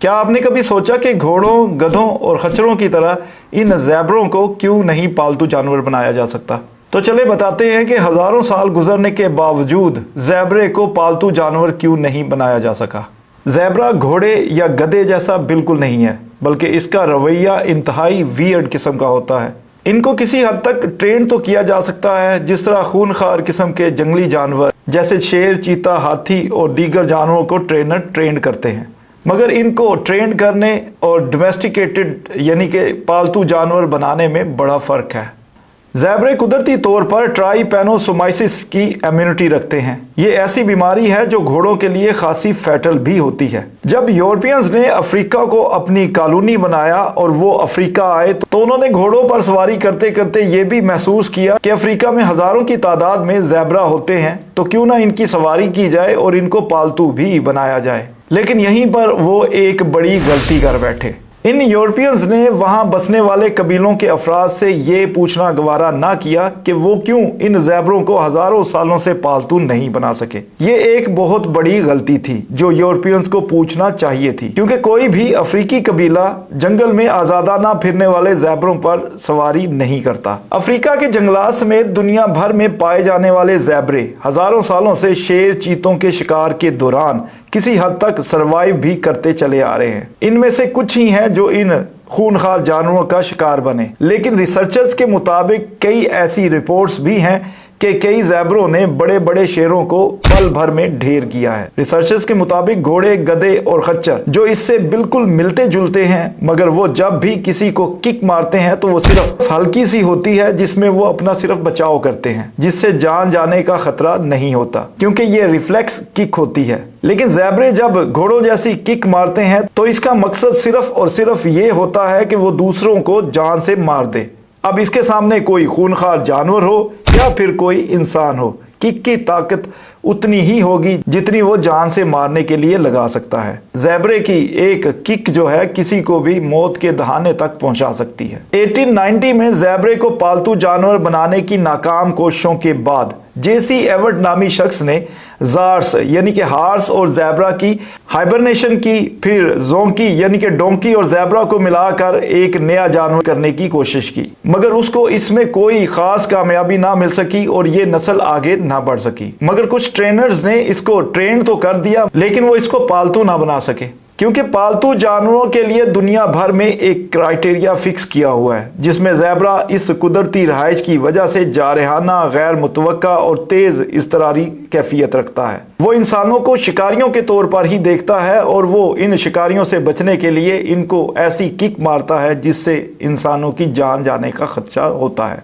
क्या आपने कभी सोचा कि घोड़ों, गधों और खच्चरों की तरह इन ज़ेबरों को क्यों नहीं पालतू जानवर बनाया जा सकता? तो चले बताते हैं कि हजारों साल गुजरने के बावजूद ज़ेबरे को पालतू जानवर क्यों नहीं बनाया जा सका। ज़ेबरा घोड़े या गधे जैसा बिल्कुल नहीं है, बल्कि इसका रवैया इंतहाई वियर्ड किस्म का होता है। इनको किसी हद तक ट्रेन तो किया जा सकता है, जिस तरह खूनखार किस्म के जंगली जानवर जैसे शेर, चीता, हाथी और दीगर जानवरों को ट्रेनर ट्रेन करते हैं। मगर इनको ट्रेन करने और डोमेस्टिकेटेड यानी कि पालतू जानवर बनाने में बड़ा फर्क है। ज़ेबरे कुदरती तौर पर ट्राइपैनोसोमाइसिस की इम्यूनिटी रखते हैं। ये ऐसी बीमारी है जो घोड़ों के लिए खासी फैटल भी होती है। जब यूरोपियंस ने अफ्रीका को अपनी कॉलोनी बनाया और वो अफ्रीका आए तो उन्होंने घोड़ों पर सवारी करते करते ये भी महसूस किया कि अफ्रीका में हजारों की तादाद में ज़ेबरा होते हैं, तो क्यों ना इनकी सवारी की जाए और इनको पालतू भी बनाया जाए। लेकिन यहीं पर वो एक बड़ी गलती कर बैठे। इन यूरोपियंस ने वहां बसने वाले कबीलों के अफराद से ये पूछना गवारा ना किया कि वो क्यों इन ज़ेबरों को हजारों सालों से पालतू नहीं बना सके। ये एक बहुत बड़ी गलती थी जो यूरोपियंस को पूछना चाहिए थी, क्योंकि कोई भी अफ्रीकी कबीला जंगल में आजादाना फिरने वाले ज़ेबरों पर सवारी नहीं करता। अफ्रीका के जंगलात समेत दुनिया भर में पाए जाने वाले ज़ेबरे हजारों सालों से शेर, चीतों के शिकार के दौरान किसी हद तक सरवाइव भी करते चले आ रहे हैं। इनमें से कुछ ही हैं जो इन खूनखार जानवरों का शिकार बने, लेकिन रिसर्चर्स के मुताबिक कई ऐसी रिपोर्ट्स भी हैं कि कई ज़ेबरों ने बड़े बड़े शेरों को पल भर में ढेर किया है। रिसर्चर्स के मुताबिक घोड़े, गधे और खच्चर जो इससे बिल्कुल मिलते जुलते हैं, मगर वो जब भी किसी को किक मारते हैं तो वो सिर्फ हल्की सी होती है, जिसमें वो अपना सिर्फ बचाव करते हैं, जिससे जान जाने का खतरा नहीं होता, क्योंकि ये रिफ्लेक्स किक होती है। लेकिन ज़ेबरे जब घोड़ों जैसी किक मारते हैं तो इसका मकसद सिर्फ और सिर्फ ये होता है कि वो दूसरों को जान से मार दे। अब इसके सामने कोई खूनखार जानवर हो या फिर कोई इंसान हो, किक की ताकत उतनी ही होगी जितनी वो जान से मारने के लिए लगा सकता है। ज़ेबरे की एक किक जो है किसी को भी मौत के दहाने तक पहुंचा सकती है। 1890 में ज़ेबरे को पालतू जानवर बनाने की नाकाम कोशिशों के बाद जेसी एवर्ट नामी शख्स ने ज़ार्स यानी कि हार्स और ज़ेबरा की हाइबरनेशन की, फिर जोंकी यानी कि डोंकी और ज़ेबरा को मिलाकर एक नया जानवर करने की कोशिश की, मगर उसको इसमें कोई खास कामयाबी ना मिल सकी और ये नस्ल आगे ना बढ़ सकी। मगर कुछ ट्रेनर्स ने इसको ट्रेन तो कर दिया, लेकिन वो इसको पालतू ना बना सके, क्योंकि पालतू जानवरों के लिए दुनिया भर में एक क्राइटेरिया फिक्स किया हुआ है, जिसमें ज़ेबरा इस कुदरती रहाइश की वजह से जारहाना, गैर मुतवक्का और तेज इज़्तिरारी कैफियत रखता है। वो इंसानों को शिकारियों के तौर पर ही देखता है और वो इन शिकारियों से बचने के लिए इनको ऐसी किक मारता है जिससे इंसानों की जान जाने का खदशा होता है।